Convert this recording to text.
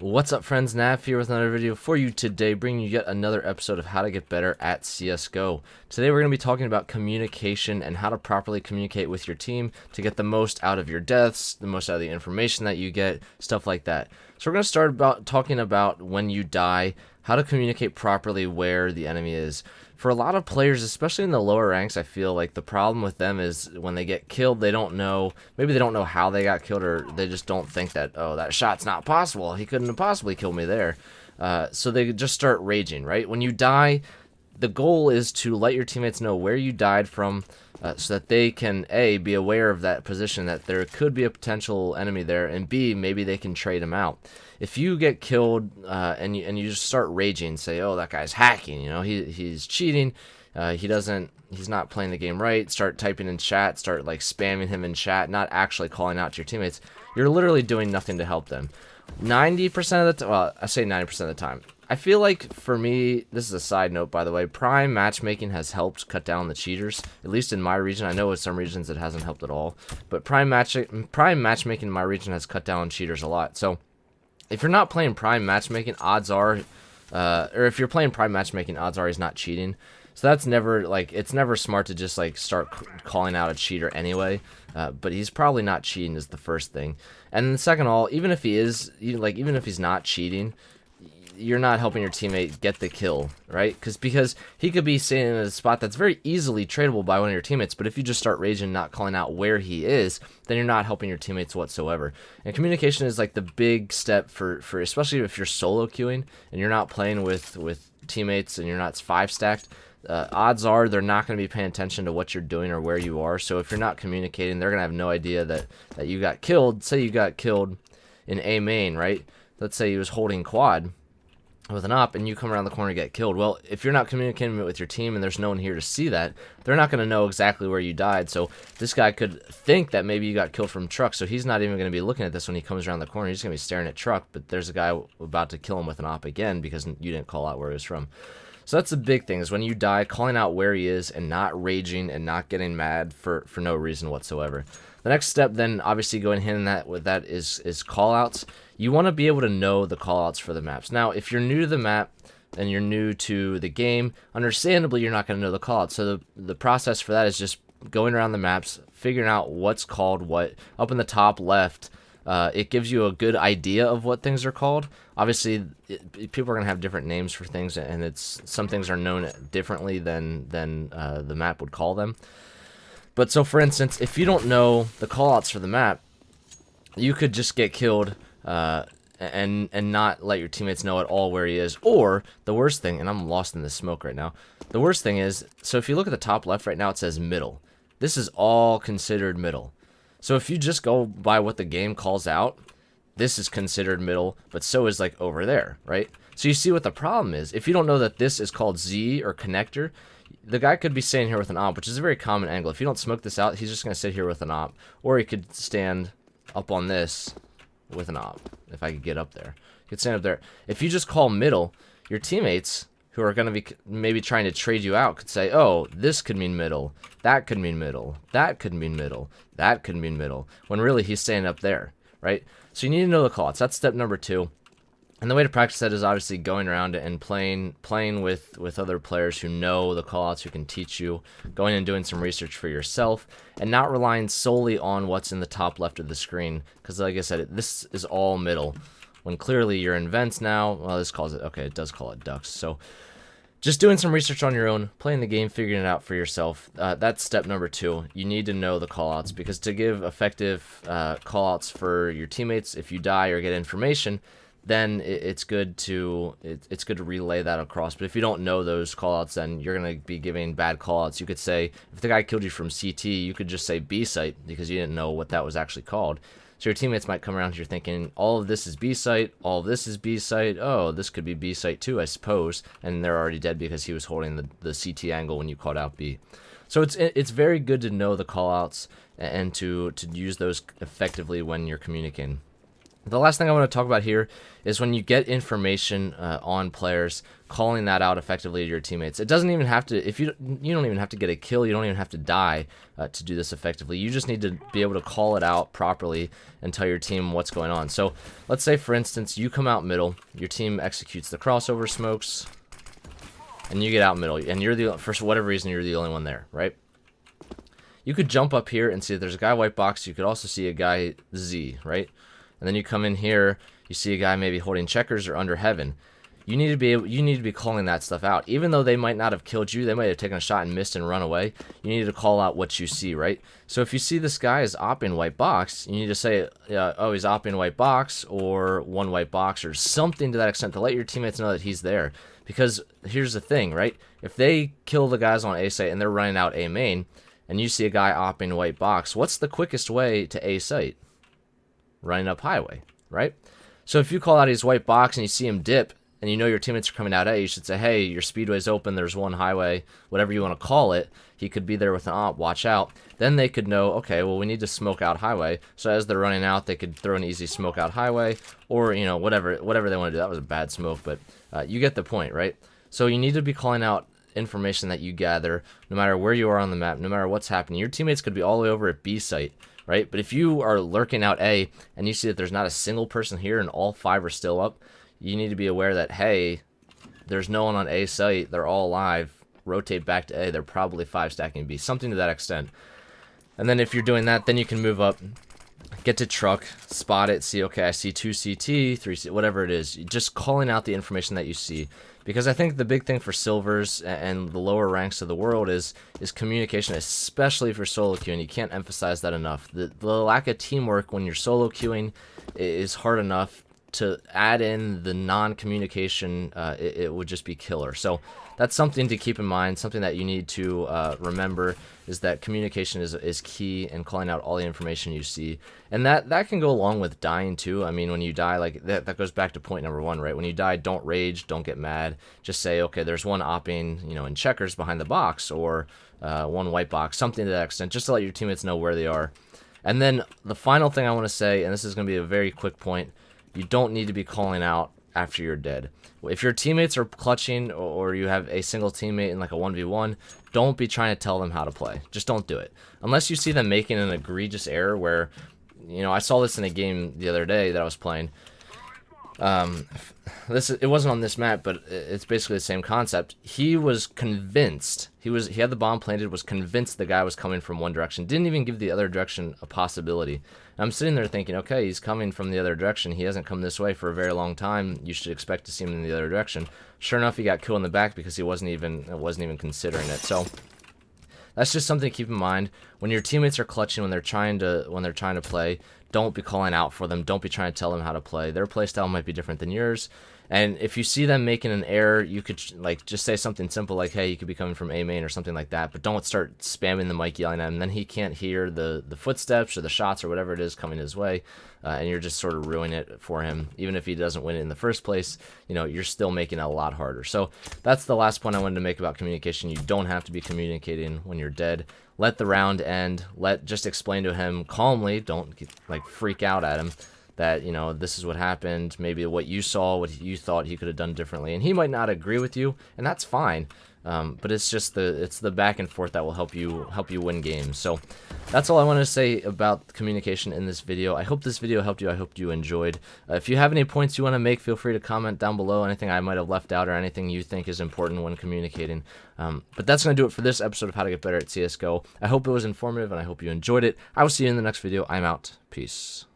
What's up, friends? Nav here with another video for you today, bringing you yet another episode of how to get better at CSGO. Today we're going to be talking about communication and how to properly communicate with your team to get the most out of your deaths, the most out of the information that you get, stuff like that. So we're going to start talking about when you die, how to communicate properly where the enemy is. For a lot of players, especially in the lower ranks, I feel like the problem with them is when they get killed, they don't know, maybe they don't know how they got killed, or they just don't think that, oh, that shot's not possible. He couldn't have possibly killed me there. So they just start raging, right? When you die, the goal is to let your teammates know where you died from, so that they can, A, be aware of that position, that there could be a potential enemy there, and B, maybe they can trade him out. If you get killed and you just start raging, say, oh, that guy's hacking, you know, he's cheating, he's not playing the game right, start typing in chat, start like spamming him in chat, not actually calling out to your teammates, you're literally doing nothing to help them. 90% of the time, well, I say 90% of the time. I feel like, for me, this is a side note, by the way, prime matchmaking has helped cut down the cheaters, at least in my region. I know in some regions it hasn't helped at all, but prime matchmaking in my region has cut down cheaters a lot. So if you're not playing prime matchmaking, odds are, or if you're playing prime matchmaking, odds are he's not cheating. So that's never, like, it's never smart to just, like, start calling out a cheater anyway. But he's probably not cheating is the first thing. And then second of all, even if he is, even if he's not cheating, you're not helping your teammate get the kill, right? Because he could be sitting in a spot that's very easily tradable by one of your teammates, but if you just start raging, not calling out where he is, then you're not helping your teammates whatsoever. And communication is like the big step for especially if you're solo queuing and you're not playing with teammates and you're not 5-stacked. Odds are they're not going to be paying attention to what you're doing or where you are. So if you're not communicating, they're going to have no idea that you got killed. Say you got killed in A main, right? Let's say he was holding quad with an op and you come around the corner and get killed. Well, if you're not communicating with your team and there's no one here to see that, they're not going to know exactly where you died. So this guy could think that maybe you got killed from truck, so he's not even going to be looking at this when he comes around the corner. He's going to be staring at truck, but there's a guy about to kill him with an op again because you didn't call out where he was from. So that's the big thing, is when you die, calling out where he is and not raging and not getting mad for no reason whatsoever. The next step then, obviously going hand in that with that, is callouts. You want to be able to know the callouts for the maps. Now, if you're new to the map and you're new to the game, understandably you're not going to know the callouts. So the process for that is just going around the maps, figuring out what's called what. Up in the top left, it gives you a good idea of what things are called. Obviously, people are going to have different names for things, and some things are known differently than the map would call them. But so, for instance, if you don't know the callouts for the map, you could just get killed and not let your teammates know at all where he is. Or the worst thing, and I'm lost in this smoke right now, the worst thing is, so if you look at the top left right now, it says middle. This is all considered middle. So if you just go by what the game calls out, this is considered middle, but so is like over there, right? So you see what the problem is. If you don't know that this is called Z or connector, the guy could be staying here with an op, which is a very common angle. If you don't smoke this out, he's just going to sit here with an op. Or he could stand up on this with an op, if I could get up there. He could stand up there. If you just call middle, your teammates, who are going to be maybe trying to trade you out, could say, oh, this could mean middle, that could mean middle, that could mean middle, that could mean middle, when really he's staying up there, right? So you need to know the callouts. That's step number 2. And the way to practice that is obviously going around and playing with other players who know the callouts, who can teach you, going and doing some research for yourself, and not relying solely on what's in the top left of the screen. Because like I said, this is all middle. When clearly you're in vents now, well, this calls it, okay, it does call it ducks. So just doing some research on your own, playing the game, figuring it out for yourself. That's step number 2. You need to know the callouts, because to give effective callouts for your teammates, if you die or get information, then it's good to relay that across. But if you don't know those callouts, then you're going to be giving bad callouts. You could say, if the guy killed you from CT, you could just say B site, because you didn't know what that was actually called. So your teammates might come around here thinking, all of this is B site, all of this is B site, oh, this could be B site too, I suppose, and they're already dead because he was holding the CT angle when you called out B. So it's very good to know the callouts and to use those effectively when you're communicating. The last thing I want to talk about here is when you get information on players, calling that out effectively to your teammates. It doesn't even have to, if you don't even have to get a kill, you don't even have to die to do this effectively. You just need to be able to call it out properly and tell your team what's going on. So let's say, for instance, you come out middle, your team executes the crossover smokes, and you get out middle, and you're the, for whatever reason, you're the only one there, right? You could jump up here and see that there's a guy white box. You could also see a guy Z, right? And then you come in here, you see a guy maybe holding checkers or under heaven. You need to be calling that stuff out. Even though they might not have killed you, they might have taken a shot and missed and run away. You need to call out what you see, right? So if you see this guy is opping white box, you need to say, oh, he's opping white box or one white box or something to that extent to let your teammates know that he's there. Because here's the thing, right? If they kill the guys on A site and they're running out A main, and you see a guy opping white box, what's the quickest way to A site? Running up highway, right? So if you call out his white box and you see him dip and you know your teammates are coming out A, you should say, hey, your speedway's open, there's one highway, whatever you want to call it. He could be there with an op, watch out. Then they could know, okay, well, we need to smoke out highway. So as they're running out, they could throw an easy smoke out highway or, you know, whatever they want to do. That was a bad smoke, but you get the point, right? So you need to be calling out information that you gather no matter where you are on the map, no matter what's happening. Your teammates could be all the way over at B site, right? But if you are lurking out A and you see that there's not a single person here and all 5 are still up, you need to be aware that, hey, there's no one on A site, they're all alive, rotate back to A, they're probably 5 stacking B, something to that extent. And then if you're doing that, then you can move up, get to truck, spot it, see, okay, I see 2 CT, 3 CT, whatever it is. Just calling out the information that you see. Because I think the big thing for silvers and the lower ranks of the world is communication, especially for solo queuing. You can't emphasize that enough. The lack of teamwork when you're solo queuing is hard enough. To add in the non-communication, it would just be killer. So that's something to keep in mind. Something that you need to remember is that communication is key in calling out all the information you see. And that can go along with dying too. I mean, when you die, like that goes back to point number 1, right? When you die, don't rage, don't get mad. Just say, okay, there's one opping, you know, in checkers behind the box or one white box, something to that extent, just to let your teammates know where they are. And then the final thing I want to say, and this is going to be a very quick point, you don't need to be calling out after you're dead. If your teammates are clutching or you have a single teammate in like a 1v1, don't be trying to tell them how to play. Just don't do it. Unless you see them making an egregious error where, you know, I saw this in a game the other day that I was playing. It wasn't on this map, but it's basically the same concept. He was convinced, he had the bomb planted, was convinced the guy was coming from one direction, didn't even give the other direction a possibility. And I'm sitting there thinking, okay, he's coming from the other direction, he hasn't come this way for a very long time, you should expect to see him in the other direction. Sure enough, he got killed in the back because he wasn't even considering it. So that's just something to keep in mind. When your teammates are clutching, when they're trying to play, don't be calling out for them. Don't be trying to tell them how to play. Their playstyle might be different than yours. And if you see them making an error, you could like just say something simple like, hey, you could be coming from A main or something like that. But don't start spamming the mic, yelling at him. Then he can't hear the footsteps or the shots or whatever it is coming his way. And you're just sort of ruining it for him. Even if he doesn't win it in the first place, you know, you're still making it a lot harder. So that's the last point I wanted to make about communication. You don't have to be communicating when you're dead. Let the round end. Just explain to him calmly. Don't like freak out at him that, you know, this is what happened. Maybe what you saw, what you thought he could have done differently, and he might not agree with you, and that's fine. But it's just the back and forth that will help you win games. So that's all I wanted to say about communication in this video. I hope this video helped you. I hope you enjoyed. If you have any points you want to make, feel free to comment down below. Anything I might have left out or anything you think is important when communicating. But that's going to do it for this episode of How to Get Better at CSGO. I hope it was informative and I hope you enjoyed it. I will see you in the next video. I'm out. Peace.